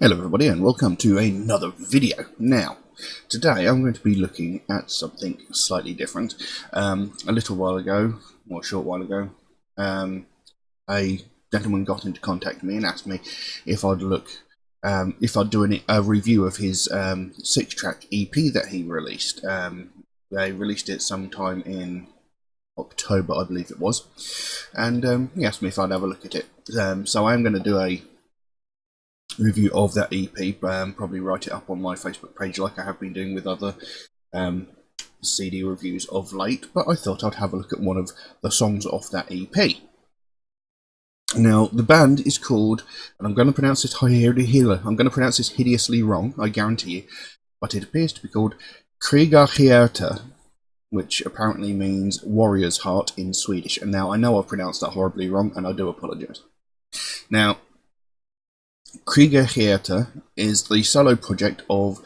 Hello everybody and welcome to another video. Now, today I'm going to be looking at something slightly different. A little while ago, or a short while ago, a gentleman got into contact with me and asked me if I'd do a review of his 6-track EP that he released. They released it sometime in October, I believe it was, and he asked me if I'd have a look at it. So I am going to do a review of that EP, probably write it up on my Facebook page like I have been doing with other CD reviews of late, but I thought I'd have a look at one of the songs off that EP. Now, the band is called, and I'm going to pronounce this hideously wrong, I guarantee you, but it appears to be called Khrigarhierta, which apparently means warrior's heart in Swedish. And now, I know I've pronounced that horribly wrong, and I do apologise. Now, Khrigarhierta is the solo project of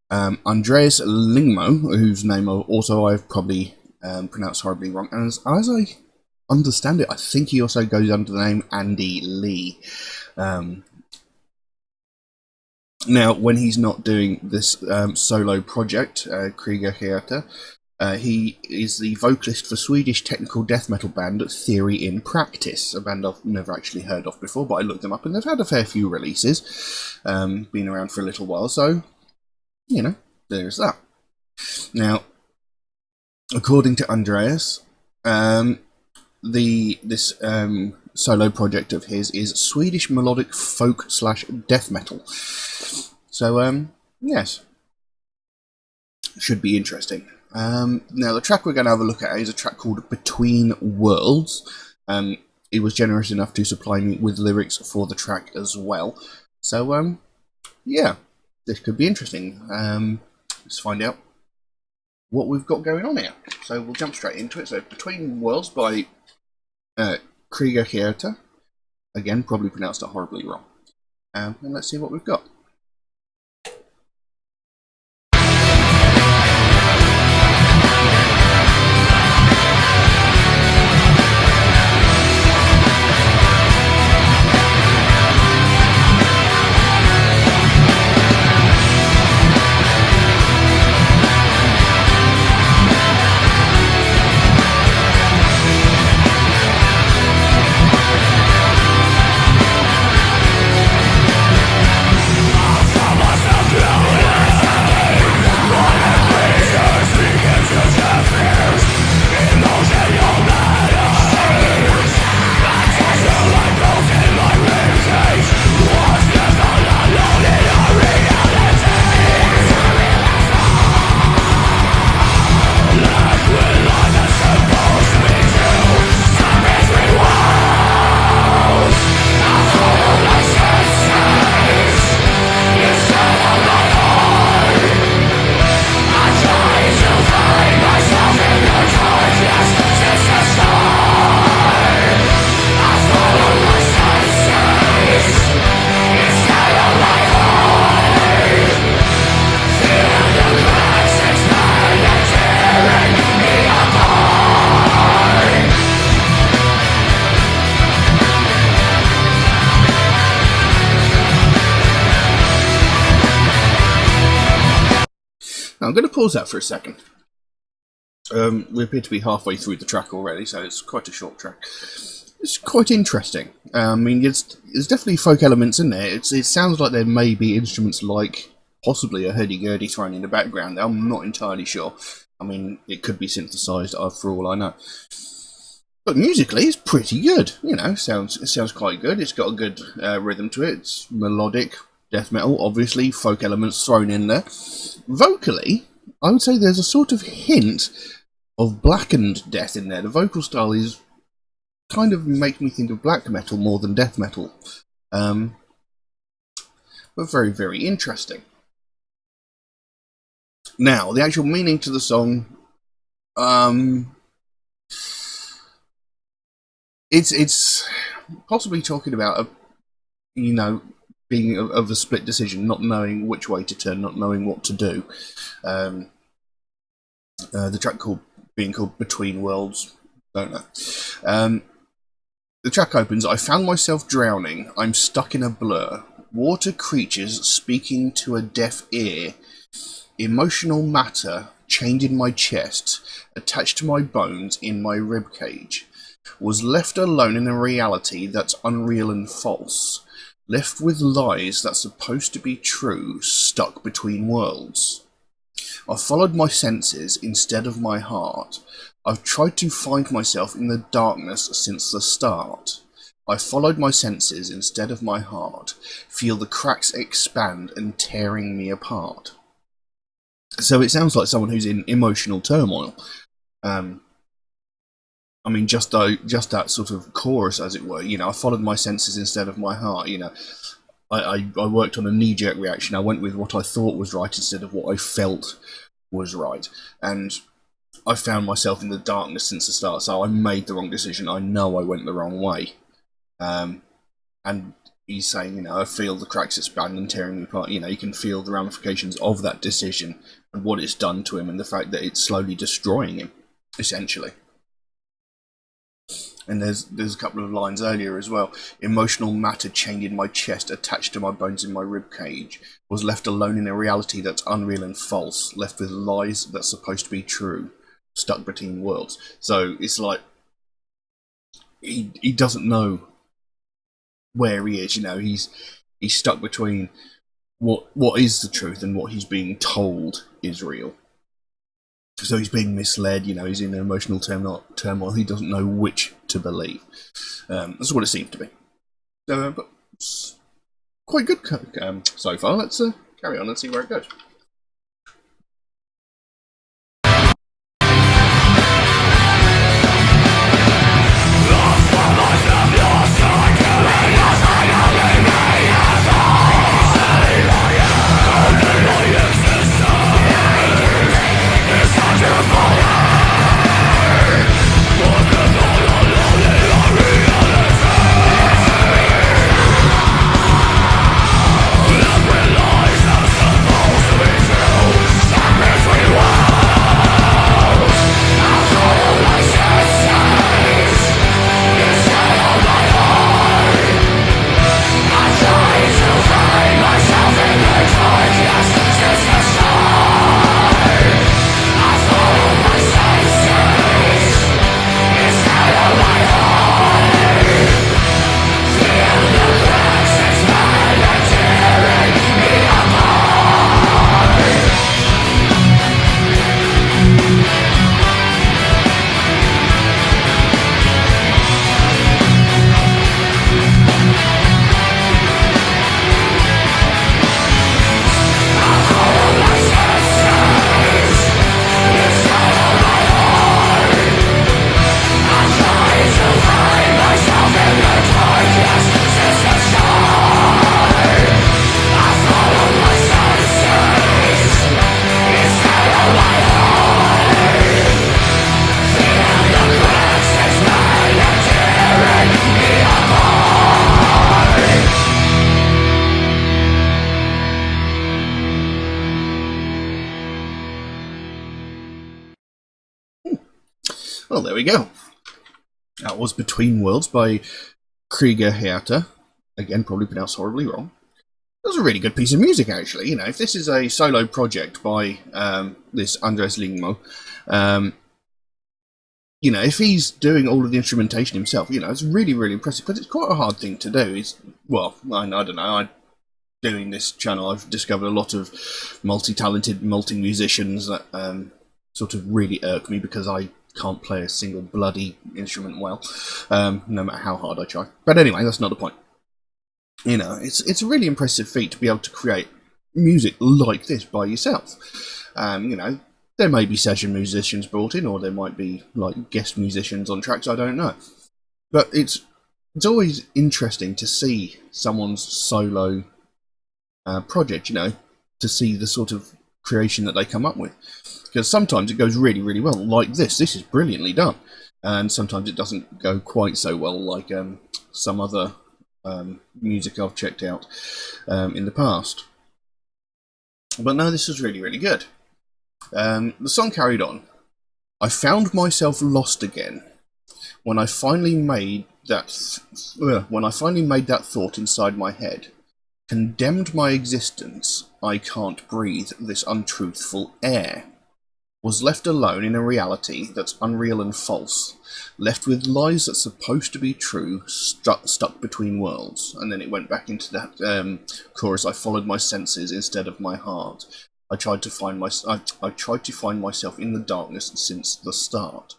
Andreas Lingmo, whose name also I've probably pronounced horribly wrong. And as I understand it, I think he also goes under the name Andy Lee. Now, when he's not doing this solo project, Khrigarhierta, he is the vocalist for Swedish technical death metal band Theory in Practice, a band I've never actually heard of before, but I looked them up and they've had a fair few releases, been around for a little while, so, you know, there's that. Now, according to Andreas, this solo project of his is Swedish melodic folk / death metal. So, yes, should be interesting. Now, the track we're going to have a look at is a track called Between Worlds. He was generous enough to supply me with lyrics for the track as well. So, yeah, this could be interesting. Let's find out what we've got going on here. So, we'll jump straight into it. So, Between Worlds by Khrigarhierta. Again, probably pronounced it horribly wrong. And let's see what we've got. I'm going to pause that for a second. We appear to be halfway through the track already, so it's quite a short track. It's quite interesting. I mean, there's definitely folk elements in there. It sounds like there may be instruments like possibly a hurdy-gurdy thrown in the background. I'm not entirely sure. I mean, it could be synthesized for all I know. But musically, it's pretty good. You know, it sounds quite good. It's got a good rhythm to it. It's melodic. Death metal, obviously, folk elements thrown in there. Vocally, I would say there's a sort of hint of blackened death in there. The vocal style is kind of makes me think of black metal more than death metal. But very, very interesting. Now, the actual meaning to the song, it's possibly talking about being of a split decision, not knowing which way to turn, not knowing what to do. The track being called Between Worlds, don't know. The track opens, I found myself drowning, I'm stuck in a blur. Water creatures speaking to a deaf ear. Emotional matter chained in my chest, attached to my bones in my ribcage. Was left alone in a reality that's unreal and false. Left with lies that's supposed to be true, stuck between worlds. I followed my senses instead of my heart. I've tried to find myself in the darkness since the start. I followed my senses instead of my heart. Feel the cracks expand and tearing me apart. So it sounds like someone who's in emotional turmoil. I mean, just that sort of chorus, as it were. You know, I followed my senses instead of my heart. You know, I worked on a knee-jerk reaction. I went with what I thought was right instead of what I felt was right. And I found myself in the darkness since the start, so I made the wrong decision. I know I went the wrong way. And he's saying, you know, I feel the cracks expand and tearing me apart. You know, you can feel the ramifications of that decision and what it's done to him and the fact that it's slowly destroying him, essentially. And there's a couple of lines earlier as well. Emotional matter chained in my chest, attached to my bones in my ribcage. Was left alone in a reality that's unreal and false. Left with lies that's supposed to be true. Stuck between worlds. So it's like he doesn't know where he is. You know, he's stuck between what is the truth and what he's being told is real. So he's being misled, you know, he's in an emotional turmoil, he doesn't know which to believe. That's what it seems to be. But it's quite good so far. Let's carry on and see where it goes. Well, there we go. That was Between Worlds by Khrigarhierta. Again, probably pronounced horribly wrong. It was a really good piece of music, actually. You know, if this is a solo project by this Andres Lingmo, you know, if he's doing all of the instrumentation himself, you know, it's really, really impressive. But it's quite a hard thing to do. Well, I don't know. Doing this channel, I've discovered a lot of multi-talented, multi-musicians that sort of really irk me because I can't play a single bloody instrument well, no matter how hard I try. But anyway, that's not the point. You know, it's a really impressive feat to be able to create music like this by yourself. You know, there may be session musicians brought in, or there might be like guest musicians on tracks. I don't know, but it's always interesting to see someone's solo project. You know, to see the sort of creation that they come up with. Because sometimes it goes really, really well, like this. This is brilliantly done. And sometimes it doesn't go quite so well, like some other music I've checked out in the past. But no, this was really, really good. The song carried on. I found myself lost again when I finally made that thought inside my head. condemned my existence, I can't breathe this untruthful air. Was left alone in a reality that's unreal and false, left with lies that's supposed to be true, stuck between worlds. And then it went back into that chorus. I followed my senses instead of my heart. I tried to find I tried to find myself in the darkness since the start.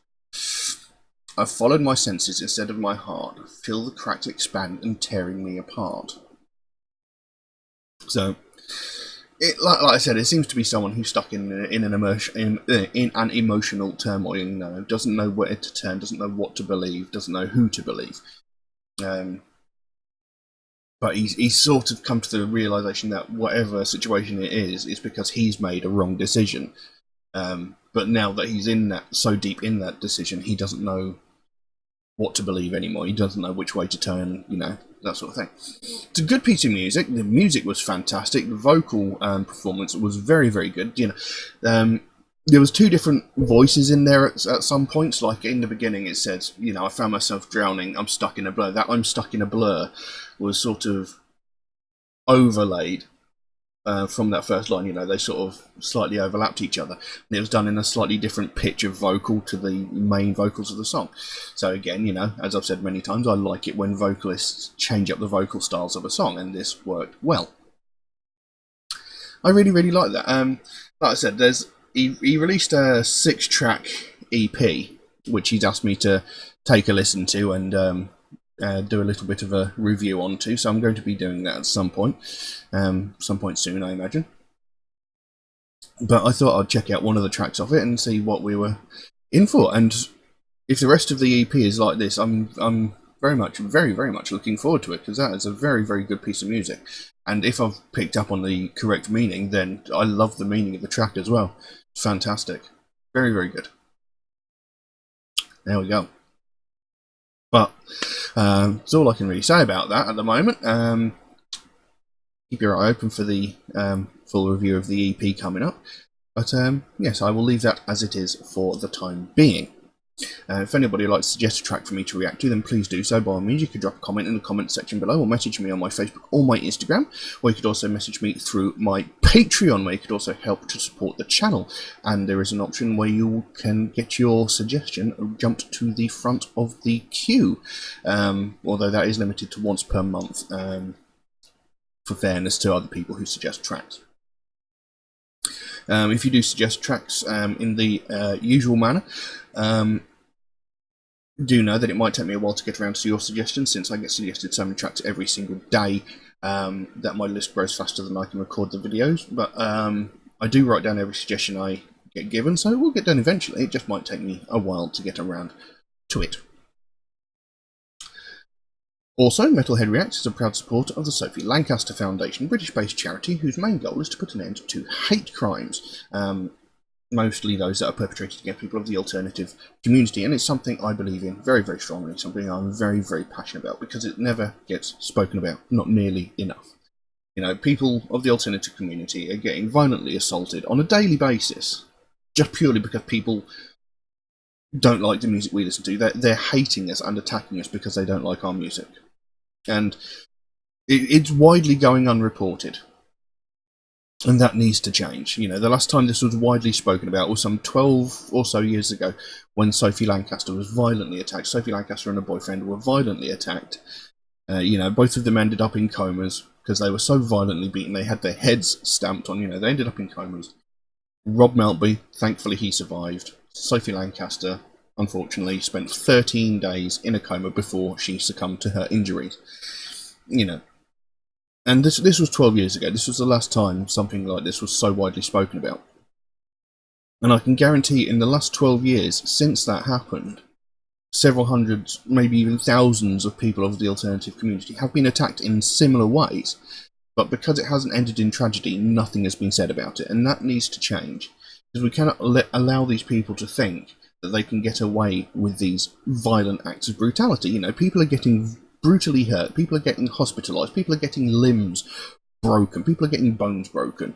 I followed my senses instead of my heart. Feel the cracks expand and tearing me apart. So, like I said, it seems to be someone who's stuck in an emotional turmoil. You know, doesn't know where to turn, doesn't know what to believe, doesn't know who to believe. But he's sort of come to the realization that whatever situation it is because he's made a wrong decision. But now that he's so deep in that decision, he doesn't know what to believe anymore. He doesn't know which way to turn, you know, that sort of thing. It's a good piece of music. The music was fantastic. The vocal performance was very, very good. You know, there was two different voices in there at some points. Like in the beginning, it said, you know, I found myself drowning. I'm stuck in a blur. That I'm stuck in a blur was sort of overlaid from that first line. You know, they sort of slightly overlapped each other, and it was done in a slightly different pitch of vocal to the main vocals of the song. So again, you know, as I've said many times, I like it when vocalists change up the vocal styles of a song, and this worked well. I really, really like that. Like I said, he released a 6-track EP, which he's asked me to take a listen to and do a little bit of a review onto, so I'm going to be doing that at some point soon, I imagine. But I thought I'd check out one of the tracks of it and see what we were in for. And if the rest of the EP is like this, I'm very much looking forward to it, because that is a very, very good piece of music. And if I've picked up on the correct meaning, then I love the meaning of the track as well. It's fantastic. Very, very good. There we go. But that's all I can really say about that at the moment. Keep your eye open for the full review of the EP coming up. But yes, I will leave that as it is for the time being. If anybody would like to suggest a track for me to react to, then please do so by all means. You could drop a comment in the comment section below, or message me on my Facebook or my Instagram, or you could also message me through my Patreon, where you could also help to support the channel. And there is an option where you can get your suggestion jumped to the front of the queue, although that is limited to once per month, for fairness to other people who suggest tracks. If you do suggest tracks in the usual manner, do know that it might take me a while to get around to your suggestions, since I get suggested so many tracks every single day that my list grows faster than I can record the videos. But I do write down every suggestion I get given, so it will get done eventually. It just might take me a while to get around to it. Also, Metalhead Reacts is a proud supporter of the Sophie Lancaster Foundation, a British-based charity whose main goal is to put an end to hate crimes, mostly those that are perpetrated against people of the alternative community, and it's something I believe in very, very strongly, something I'm very, very passionate about, because it never gets spoken about, not nearly enough. You know, people of the alternative community are getting violently assaulted on a daily basis, just purely because people don't like the music we listen to. They're hating us and attacking us because they don't like our music. And it's widely going unreported. And that needs to change. You know, the last time this was widely spoken about was some 12 or so years ago, when Sophie Lancaster was violently attacked. Sophie Lancaster and her boyfriend were violently attacked. You know, both of them ended up in comas because they were so violently beaten. They had their heads stamped on. You know, they ended up in comas. Rob Melby, thankfully he survived. Sophie Lancaster, unfortunately, spent 13 days in a coma before she succumbed to her injuries. You know, and this was 12 years ago. This was the last time something like this was so widely spoken about. And I can guarantee in the last 12 years since that happened, several hundreds, maybe even thousands of people of the alternative community have been attacked in similar ways. But because it hasn't ended in tragedy, nothing has been said about it. And that needs to change. Because we cannot allow these people to think that they can get away with these violent acts of brutality. You know, people are getting brutally hurt, people are getting hospitalised, people are getting limbs broken, people are getting bones broken,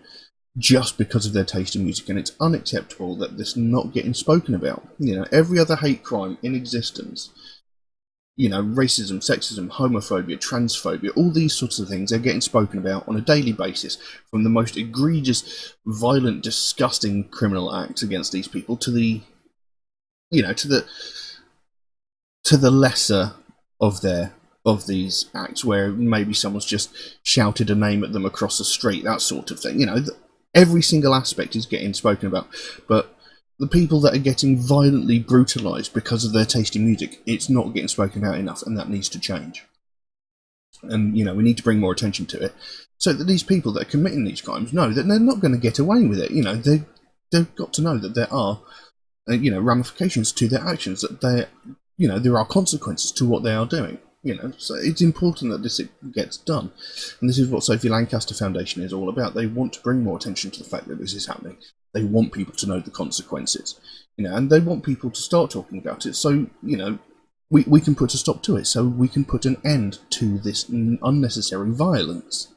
just because of their taste in music, and it's unacceptable that this is not getting spoken about. You know, every other hate crime in existence you know, racism, sexism, homophobia, transphobia, all these sorts of things are getting spoken about on a daily basis, from the most egregious, violent, disgusting criminal acts against these people to the, you know, to the lesser of these acts, where maybe someone's just shouted a name at them across the street, that sort of thing. You know, every single aspect is getting spoken about, but the people that are getting violently brutalised because of their taste in music, it's not getting spoken about enough, and that needs to change. And, you know, we need to bring more attention to it, so that these people that are committing these crimes know that they're not going to get away with it. You know, they've got to know that there are, you know, ramifications to their actions, that there are consequences to what they are doing. You know, so it's important that this gets done, and this is what Sophie Lancaster Foundation is all about. They want to bring more attention to the fact that this is happening. They want people to know the consequences, you know, and they want people to start talking about it. So, you know, we can put a stop to it. So we can put an end to this unnecessary violence.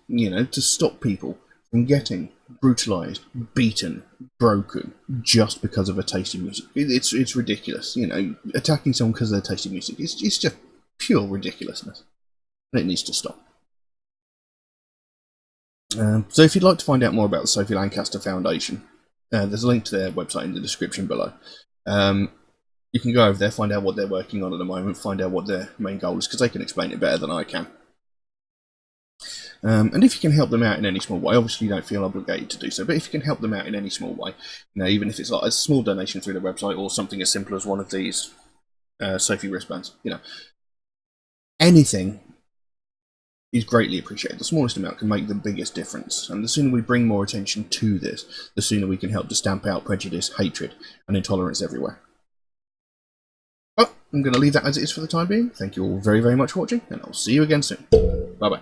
You know, to stop people from getting brutalised, beaten, broken, just because of a taste in music. It's ridiculous. You know, attacking someone because of their taste in music, it's just pure ridiculousness. And it needs to stop. So if you'd like to find out more about the Sophie Lancaster Foundation, there's a link to their website in the description below. You can go over there, find out what they're working on at the moment, find out what their main goal is, because they can explain it better than I can. And if you can help them out in any small way, obviously you don't feel obligated to do so, but if you can help them out in any small way, you know, even if it's like a small donation through their website, or something as simple as one of these Sophie wristbands, you know, anything is greatly appreciated. The smallest amount can make the biggest difference, and the sooner we bring more attention to this, the sooner we can help to stamp out prejudice, hatred, and intolerance everywhere. But I'm going to leave that as it is for the time being. Thank you all very, very much for watching, and I'll see you again soon. Bye bye.